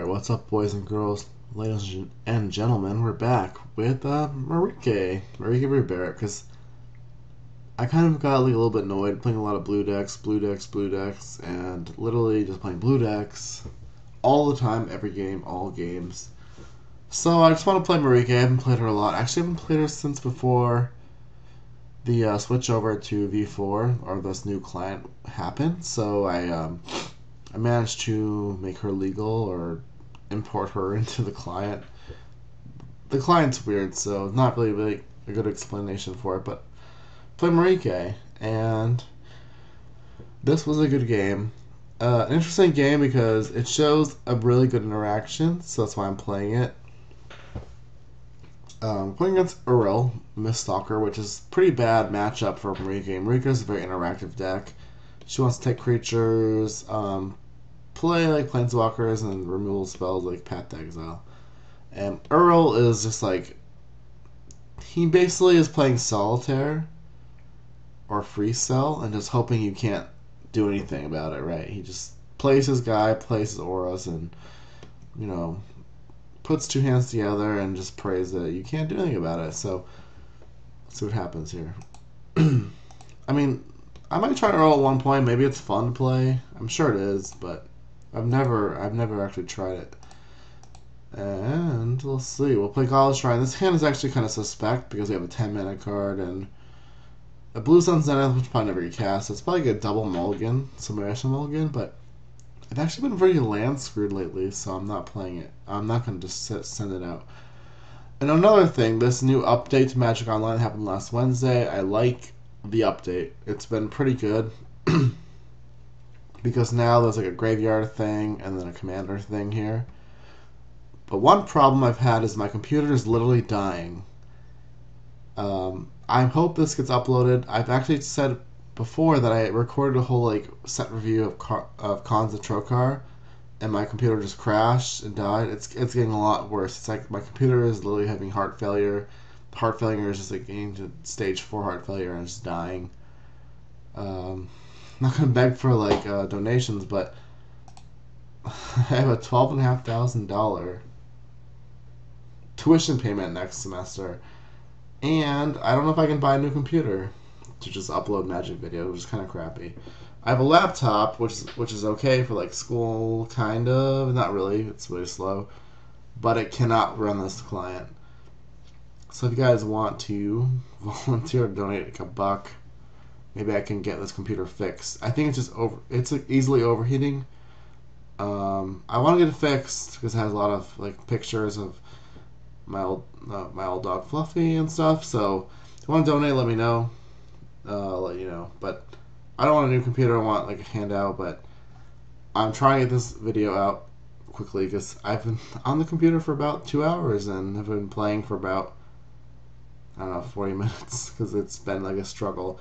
Alright, what's up, boys and girls, ladies and gentlemen? We're back with Merieke Ri Berit, because I kind of got like a little bit annoyed playing a lot of blue decks, and literally just playing blue decks all the time, every game, all games. So I just want to play Merieke. I haven't played her a lot. Actually, I haven't played her since before the switch over to V4, or this new client, happened. So I managed to make her legal or import her into the client. The client's weird, so not really a good explanation for it, but play Merieke, and this was a good game. An interesting game because it shows a really good interaction, so that's why I'm playing it. Playing against Uril, Miststalker, which is a pretty bad matchup for Merieke. Merieke is a very interactive deck. She wants to take creatures, play like planeswalkers and removal spells like Path to Exile. And Uril is just like, he basically is playing solitaire or free cell and just hoping you can't do anything about it, right? He just plays his guy, plays his auras, and puts two hands together and just prays that you can't do anything about it. So let's see what happens here. I mean, I might try Uril at one point. Maybe it's fun to play. I'm sure it is, but I've never actually tried it. And let's see. We'll play College Shrine. This hand is actually kind of suspect because we have a 10-mana card and a Blue Sun Zenith, which probably never get cast. So it's probably a double mulligan, summation mulligan, but I've actually been very land screwed lately, so I'm not playing it. I'm not going to just send it out. And another thing, this new update to Magic Online happened last Wednesday. I like the update. It's been pretty good. Because now there's like a graveyard thing and then a commander thing here. But one problem I've had is my computer is literally dying. I hope this gets uploaded. I've actually said before that I recorded a whole like set review of Khans of Trokar, and my computer just crashed and died. It's getting a lot worse. It's like my computer is literally having heart failure. Heart failure is just like getting to stage 4 heart failure and it's dying. I'm not gonna beg for like donations, but I have a $12,500 tuition payment next semester, and I don't know if I can buy a new computer to just upload Magic videos, which is kind of crappy. I have a laptop, which is okay for like school, kind of. Not really. It's really slow, but it cannot run this client. So if you guys want to volunteer or donate like $1, maybe I can get this computer fixed. I think it's just it's like easily overheating. I want to get it fixed because it has a lot of like pictures of my old dog Fluffy and stuff. So if you want to donate, let me know. I'll let you know. But I don't want a new computer. I want like a handout. But I'm trying to get this video out quickly because I've been on the computer for about 2 hours and I've been playing for about, I don't know, 40 minutes because it's been like a struggle.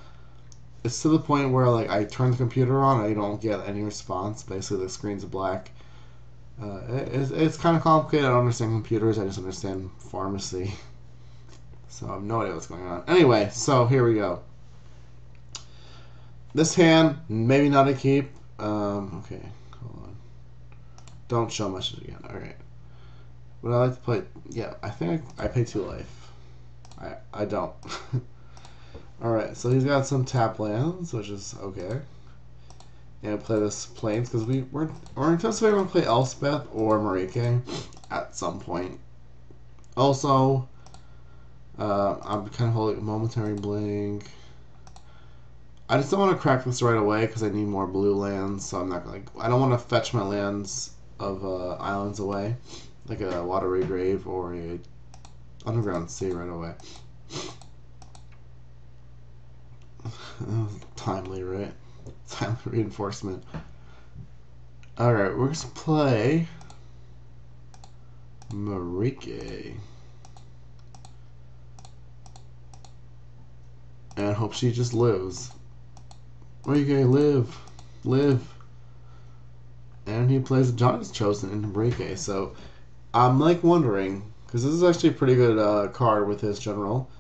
It's to the point where like I turn the computer on, I don't get any response. Basically, the screen's black. It's kind of complicated. I don't understand computers. I just understand pharmacy. So I have no idea what's going on. Anyway, so here we go. This hand, maybe not a keep. Okay, hold on. Don't show much again. Alright. Would I like to play? Yeah, I think I pay 2 life. I don't. Alright, so he's got some tap lands, which is okay. And play this Plains, because we're anticipating we're going to play Elspeth or Merieke at some point. Also, I'm kind of holding a momentary blink. I just don't want to crack this right away because I need more blue lands, so I'm not going to, I don't want to fetch my lands of islands away, like a Watery Grave or a Underground Sea right away. Timely, right? Timely reinforcement. Alright, we're going to play Merieke. And hope she just lives. Merieke, live. And he plays Johnny's Chosen into Merieke. So I'm like wondering, because this is actually a pretty good card with his general.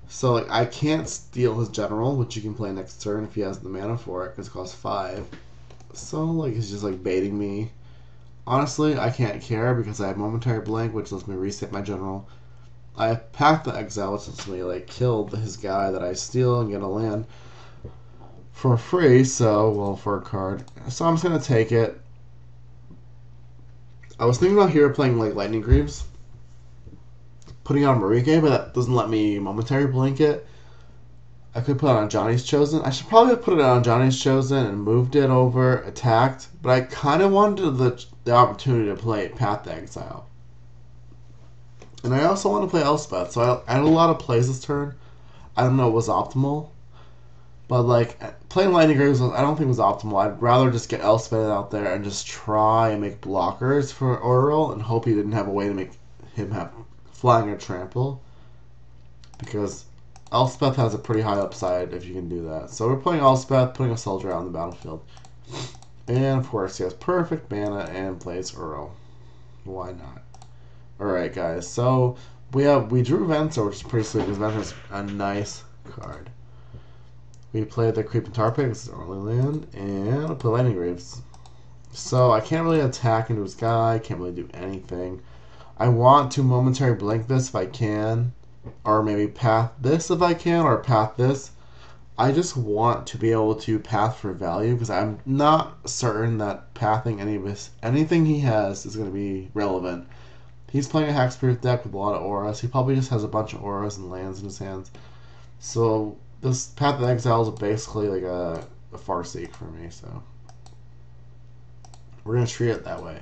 So like I can't steal his general, which you can play next turn if he has the mana for it, because it costs 5. So like he's just like baiting me. Honestly, I can't care because I have Momentary Blink, which lets me reset my general. I have Path the Exile, which lets me like kill his guy that I steal and get a land for free. So, well, for a card. So I'm just gonna take it. I was thinking about here playing like Lightning Greaves, putting on Merieke, but that doesn't let me Momentary Blink it. I could put it on Johnny's Chosen. I should probably have put it on Johnny's Chosen and moved it over, attacked. But I kind of wanted the opportunity to play Path to Exile. And I also want to play Elspeth. So I had a lot of plays this turn. I don't know what was optimal. But like playing Lightning Greaves, I don't think was optimal. I'd rather just get Elspeth out there and just try and make blockers for Uril and hope he didn't have a way to make him have flying or trample. Because Elspeth has a pretty high upside if you can do that. So we're playing Elspeth, putting a soldier out on the battlefield. And of course he has perfect mana and plays Uril. Why not? Alright guys, so we drew Venser, which is pretty sweet because Venser's a nice card. We played the Creeping Tar Pig, this is early land, and we play Lightning Greaves. So I can't really attack into his guy, can't really do anything. I want to Momentary Blink this if I can. Or maybe path this if I can, or path this. I just want to be able to path for value because I'm not certain that pathing anything he has is going to be relevant. He's playing a Hexproof deck with a lot of auras. He probably just has a bunch of auras and lands in his hands. So this Path of Exile is basically like a Farseek for me. So we're going to treat it that way.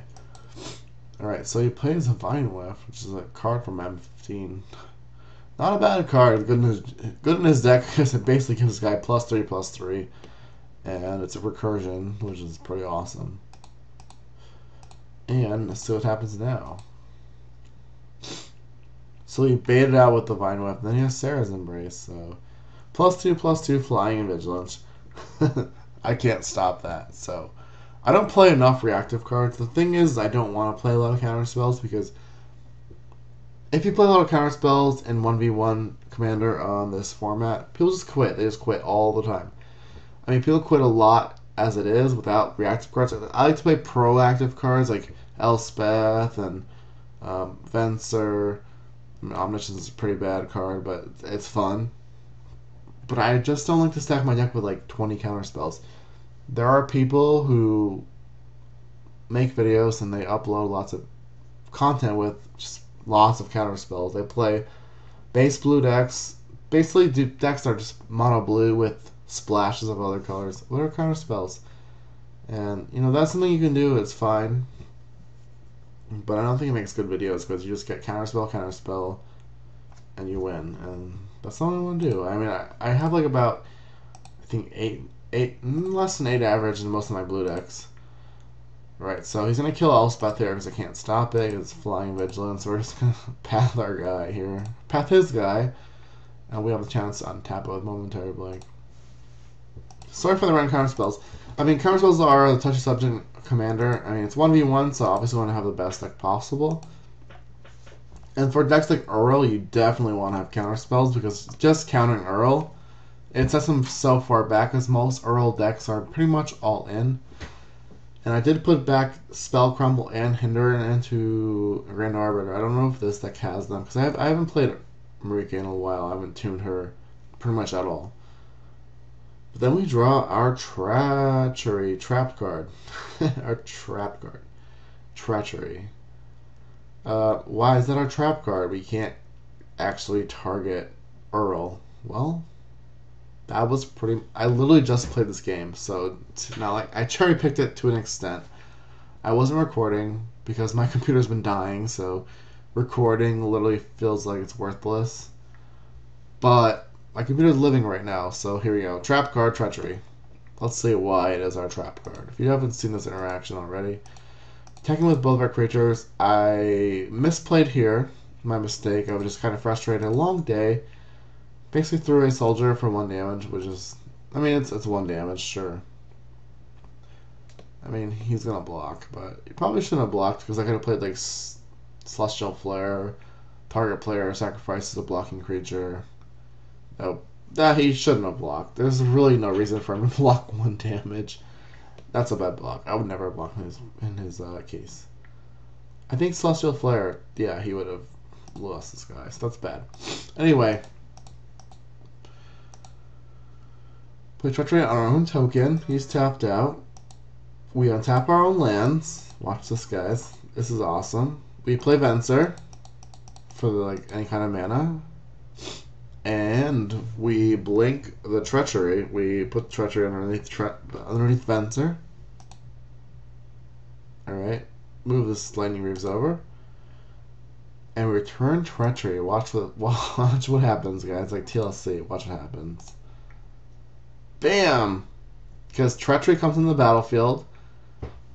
Alright, so he plays a Vine Whiff, which is a card from M15. Not a bad card. Good in his deck because it basically gives this guy +3/+3, and it's a recursion, which is pretty awesome. And let's see what happens now. So he baited out with the Vine Whip, and then he has Sarah's Embrace. So +2/+2 flying and vigilance. I can't stop that. So I don't play enough reactive cards. The thing is, I don't want to play a lot of counter spells because if you play a lot of counter spells in 1v1 Commander on this format, people just quit. They just quit all the time. I mean, people quit a lot as it is without reactive cards. I like to play proactive cards like Elspeth and Venser. I mean, Omniscience is a pretty bad card, but it's fun. But I just don't like to stack my deck with like 20 counter spells. There are people who make videos and they upload lots of content with just lots of counter spells. They play base blue decks, basically decks that are just mono blue with splashes of other colors. What are counter spells? And you know, that's something you can do. It's fine, but I don't think it makes good videos because you just get counter spell, and you win. And that's not what I want to do. I mean, I have like about I think less than 8 average in most of my blue decks. Right, so he's going to kill Elspeth here because I can't stop it. It's flying vigilance. We're just going to path our guy here. Path his guy. And we have a chance to untap it with Momentary Blink. Sorry for the random counter spells. I mean, counter spells are the touchy subject commander. I mean, it's 1v1, so obviously we want to have the best deck possible. And for decks like Uril, you definitely want to have counter spells because just countering Uril, it sets him so far back as most Uril decks are pretty much all in. And I did put back Spell Crumble and Hinder into Grand Arbiter. I don't know if this deck has them because I haven't played Merieke in a while. I haven't tuned her pretty much at all. But then we draw our Treachery Trap card. Our Trap card. Treachery. Why is that our Trap card? We can't actually target Uril. Well, that was pretty... I literally just played this game, so it's not like... I cherry-picked it to an extent. I wasn't recording because my computer's been dying, so recording literally feels like it's worthless. But my computer's living right now, so here we go. Trap card, Treachery. Let's see why it is our trap card. If you haven't seen this interaction already. Attacking with both of our creatures. I misplayed here. My mistake. I was just kind of frustrated. A long day. Basically threw a soldier for 1 damage, which is... I mean, it's 1 damage, sure. I mean, he's gonna block, but he probably shouldn't have blocked because I could have played like Celestial Flare, target player sacrifices a blocking creature. No, he shouldn't have blocked. There's really no reason for him to block 1 damage. That's a bad block. I would never block in his case. I think Celestial Flare, yeah, he would have lost this guy, so that's bad. Anyway, play Treachery on our own token. He's tapped out. We untap our own lands. Watch this, guys. This is awesome. We play Venser for like any kind of mana, and we blink the Treachery. We put Treachery underneath Venser. All right. Move this Lightning Reaves over. And return Treachery. Watch what happens, guys. Like TLC. Watch what happens. Bam! Because Treachery comes in the battlefield,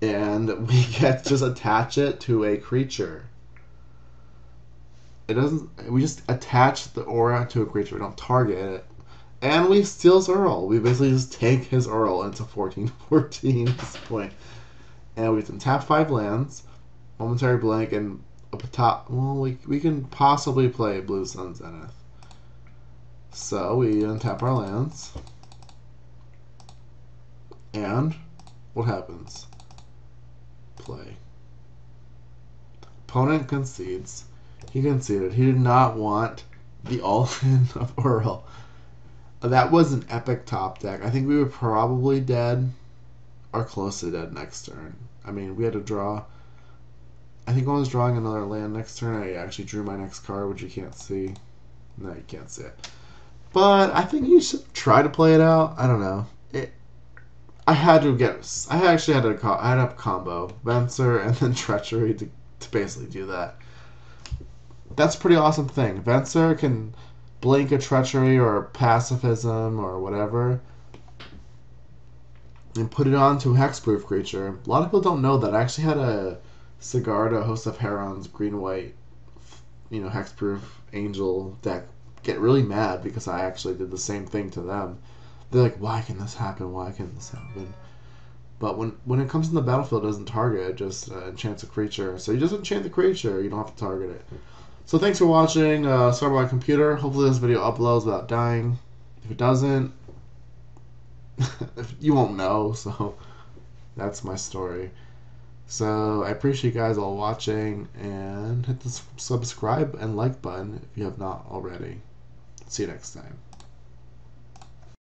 and we get to just attach it to a creature. It doesn't. We just attach the aura to a creature. We don't target it. And we steal his Uril. We basically just take his Uril into 14/14 at this point. And we can tap 5 lands, momentary blank, and up top. Well, we can possibly play Blue Sun Zenith. So we untap our lands, and what happens? Play. Opponent concedes. He conceded. He did not want the all-in of Uril. That was an epic top deck. I think we were probably dead or close to dead next turn. I mean, we had to draw. I think I was drawing another land next turn. I actually drew my next card, which you can't see. No, you can't see it. But I think you should try to play it out. I don't know. I actually had a combo Venser and then Treachery to basically do that. That's a pretty awesome thing. Venser can blink a Treachery or Pacifism or whatever, and put it onto a hexproof creature. A lot of people don't know that. I actually had a Sigarda, Host of Herons, green-white, hexproof angel deck get really mad because I actually did the same thing to them. They're like, why can this happen? Why can this happen? But when it comes in the battlefield, it doesn't target. It just enchants a creature. So you just enchant the creature. You don't have to target it. So thanks for watching. Sorry about my computer. Hopefully this video uploads without dying. If it doesn't, you won't know. So that's my story. So I appreciate you guys all watching, and hit the subscribe and like button if you have not already. See you next time.